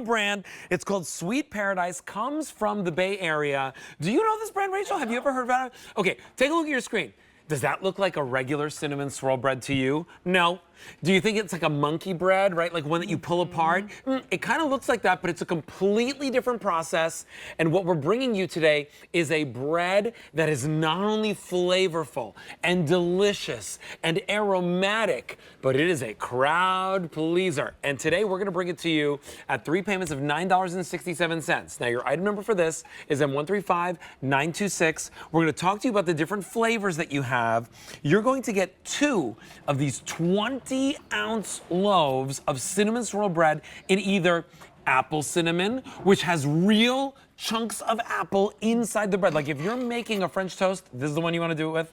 brand. It's called Sweet Paradise, comes from the Bay Area. Do you know this brand, Rachel? Have you ever heard about it? Okay, take a look at your screen. Does that look like a regular cinnamon swirl bread to you? No. Do you think it's like a monkey bread, right? Like one that you pull apart? It kind of looks like that, but it's a completely different process. And what we're bringing you today is a bread that is not only flavorful and delicious and aromatic, but it is a crowd pleaser. And today we're gonna bring it to you at 3 payments of $9.67. Now your item number for this is M135926. We're gonna talk to you about the different flavors that you have. You're going to get 2 of these 20-ounce loaves of cinnamon swirl bread in either apple cinnamon, which has real chunks of apple inside the bread. Like if you're making a French toast, this is the one you want to do it with.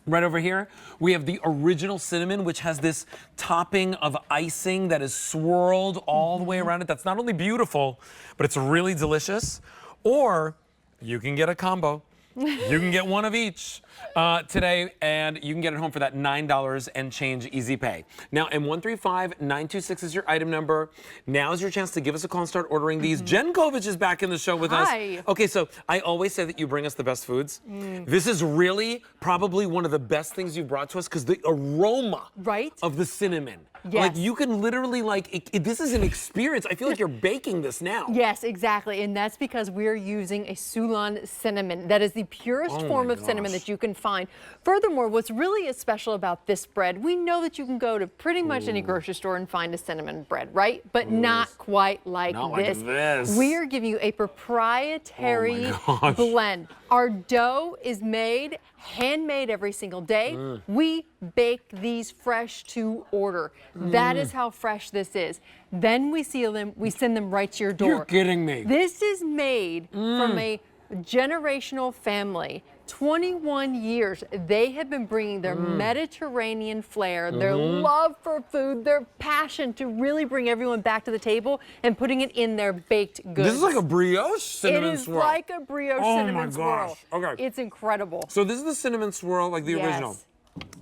Right over here, we have the original cinnamon, which has this topping of icing that is swirled all the way around it. That's not only beautiful, but it's really delicious. Or you can get a combo. You can get one of each today, and you can get it home for that $9 and change easy pay. Now, M135926 is your item number. Now is your chance to give us a call and start ordering these. Jen Kovich is back in the show with us. Okay, so I always say that you bring us the best foods. This is really probably one of the best things you've brought to us because the aroma of the cinnamon. Like you can literally this is an experience. I feel like you're baking this now. Yes, exactly. And that's because we're using a Ceylon cinnamon. That is the purest form of cinnamon that you can find. Furthermore, what's really special about this bread, we know that you can go to pretty much any grocery store and find a cinnamon bread, right? But not quite like this. We are giving you a proprietary blend. Our dough is made, handmade every single day. We bake these fresh to order. That is how fresh this is. Then we seal them, we send them right to your door. You're kidding me. This is made from a generational family. 21 years, they have been bringing their Mediterranean flair, their love for food, their passion to really bring everyone back to the table and putting it in their baked goods. This is like a brioche cinnamon swirl. It is like a brioche cinnamon swirl. Okay. It's incredible. So this is the cinnamon swirl, like the original.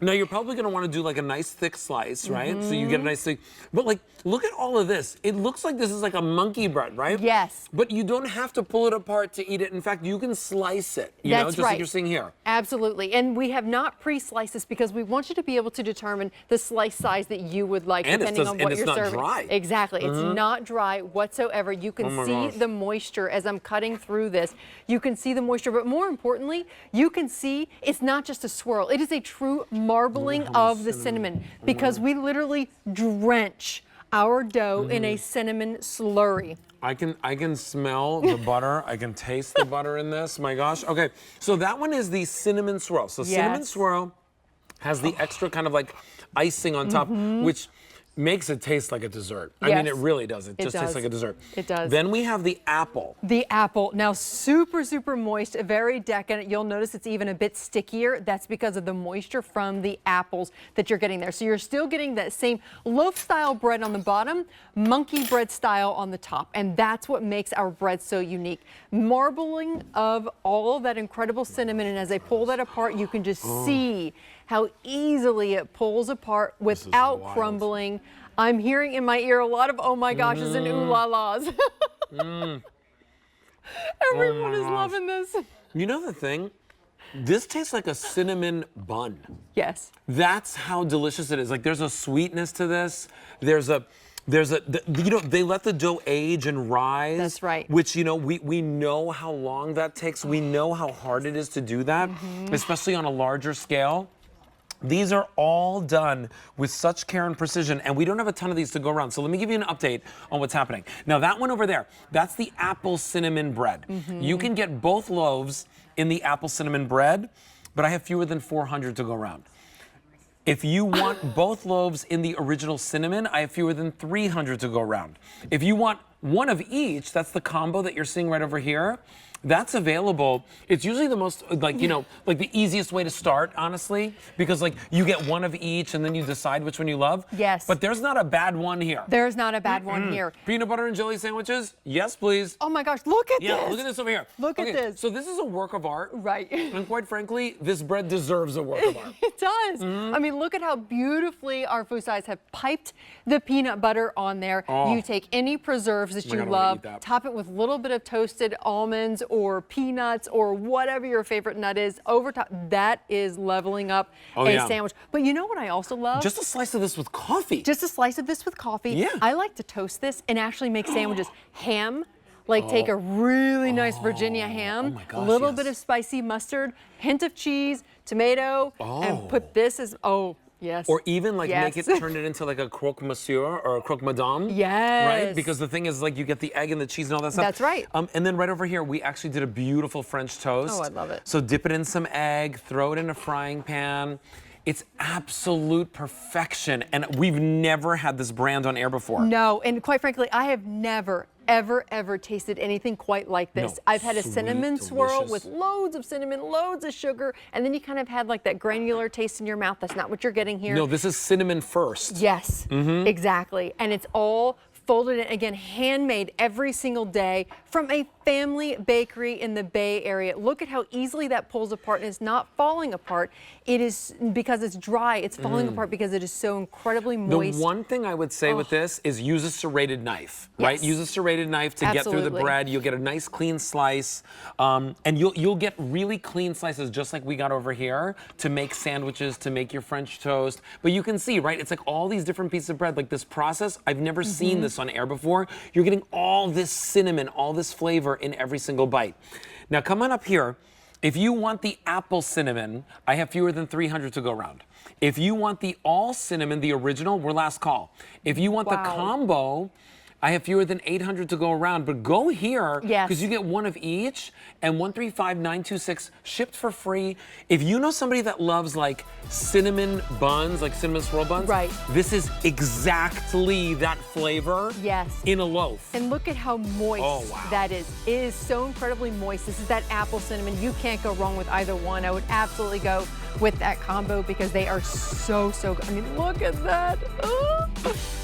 Now you're probably gonna want to do like a nice thick slice, right? So you get a nice thick, but like, look at all of this. It looks like this is like a monkey bread, right? Yes. But you don't have to pull it apart to eat it. In fact, you can slice it, you know, just like you're seeing here. Absolutely. And we have not pre-sliced this because we want you to be able to determine the slice size that you would like, depending on what you're serving. And it's not dry. Exactly. It's not dry whatsoever. You can see the moisture as I'm cutting through this. You can see the moisture, but more importantly, you can see it's not just a swirl. It is a true marbling of the cinnamon because we literally drench our dough in a cinnamon slurry. I can smell the butter. I can taste the butter in this. My gosh. Okay, so that one is the cinnamon swirl. So cinnamon swirl has the extra kind of like icing on top, which makes it taste like a dessert. I mean, it really does. It just tastes like a dessert. It does. Then we have the apple. The apple. Now, super, super moist, very decadent. You'll notice it's even a bit stickier. That's because of the moisture from the apples that you're getting there. So you're still getting that same loaf-style bread on the bottom, monkey bread style on the top. And that's what makes our bread so unique. Marbling of all of that incredible cinnamon. And as I pull that apart, you can just see how easily it pulls apart without crumbling. I'm hearing in my ear a lot of oh my goshes and ooh la las. Everyone is loving this. You know the thing? This tastes like a cinnamon bun. Yes. That's how delicious it is. Like there's a sweetness to this. There's a, you know, they let the dough age and rise. That's right. Which, you know, we know how long that takes. We know how hard it is to do that, especially on a larger scale. These are all done with such care and precision, and we don't have a ton of these to go around. So let me give you an update on what's happening. Now that one over there, that's the apple cinnamon bread. You can get both loaves in the apple cinnamon bread, but I have fewer than 400 to go around. If you want both loaves in the original cinnamon, I have fewer than 300 to go around. If you want one of each, that's the combo that you're seeing right over here, That's available. It's usually the most, like, you know, like the easiest way to start, honestly, because like you get one of each and then you decide which one you love. Yes. But there's not a bad one here. There's not a bad one here. Peanut butter and jelly sandwiches? Yes, please. Oh my gosh, look at this. Yeah, look at this over here. Look at this. So this is a work of art. Right. And quite frankly, this bread deserves a work of art. It does. I mean, look at how beautifully our Fusais have piped the peanut butter on there. Oh. You take any preserves that my you God, I wanna love, eat that. top it with a little bit of toasted almonds or peanuts or whatever your favorite nut is over top. That is leveling up a sandwich. But you know what I also love? Just a slice of this with coffee. Just a slice of this with coffee. Yeah. I like to toast this and actually make sandwiches. Ham, like take a really nice Virginia ham, my a gosh, little yes. bit of spicy mustard, hint of cheese, tomato, and put this as, yes. Or even like Yes. make it, turn it into like a croque monsieur or a croque madame. Yes. Right? Because the thing is like you get the egg and the cheese and all that stuff. That's right. And then right over here, we actually did a beautiful French toast. Oh, I love it. So dip it in some egg, throw it in a frying pan. It's absolute perfection. And we've never had this brand on air before. No, and quite frankly, I have never, ever tasted anything quite like this. No, I've had a sweet, cinnamon swirl delicious. with loads of cinnamon, loads of sugar, and then you kind of had like that granular taste in your mouth. That's not what you're getting here. No, this is cinnamon first. Yes, exactly. And it's all folded in, again, handmade every single day from a family bakery in the Bay Area. Look at how easily that pulls apart and it's not falling apart. It is because it's dry. It's falling apart because it is so incredibly moist. The one thing I would say with this is use a serrated knife, right? Yes. Use a serrated knife to get through the Absolutely. bread. You'll get a nice clean slice, and you'll get really clean slices just like we got over here to make sandwiches, to make your French toast. But you can see, right? It's like all these different pieces of bread. Like this process, I've never seen this on air before. You're getting all this cinnamon, all this flavor in every single bite. Now come on up here. If you want the apple cinnamon, I have fewer than 300 to go around. If you want the all cinnamon, the original, we're last call. If you want the Wow. combo, I have fewer than 800 to go around, but go here Yes. because you get one of each and 135926 shipped for free. If you know somebody that loves like cinnamon buns, like cinnamon swirl buns, Right. this is exactly that flavor Yes. in a loaf. And look at how moist Oh, wow. that is. It is so incredibly moist. This is that apple cinnamon. You can't go wrong with either one. I would absolutely go with that combo because they are so good. I mean, look at that.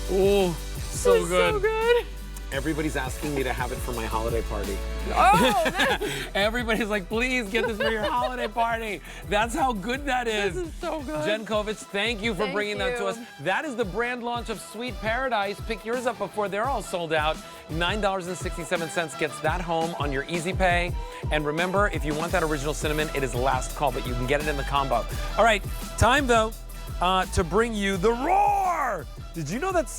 Oh, so It's good. so good. Everybody's asking me to have it for my holiday party. Oh, Everybody's like, please get this for your holiday party. That's how good that is. this is so good. Jen Kovich, thank you for Thank bringing that to you. us. That is the brand launch of Sweet Paradise. Pick yours up before they're all sold out. $9.67 gets that home on your Easy Pay. And remember, if you want that original cinnamon, it is last call, but you can get it in the combo. All right, time though to bring you the roar. Did you know that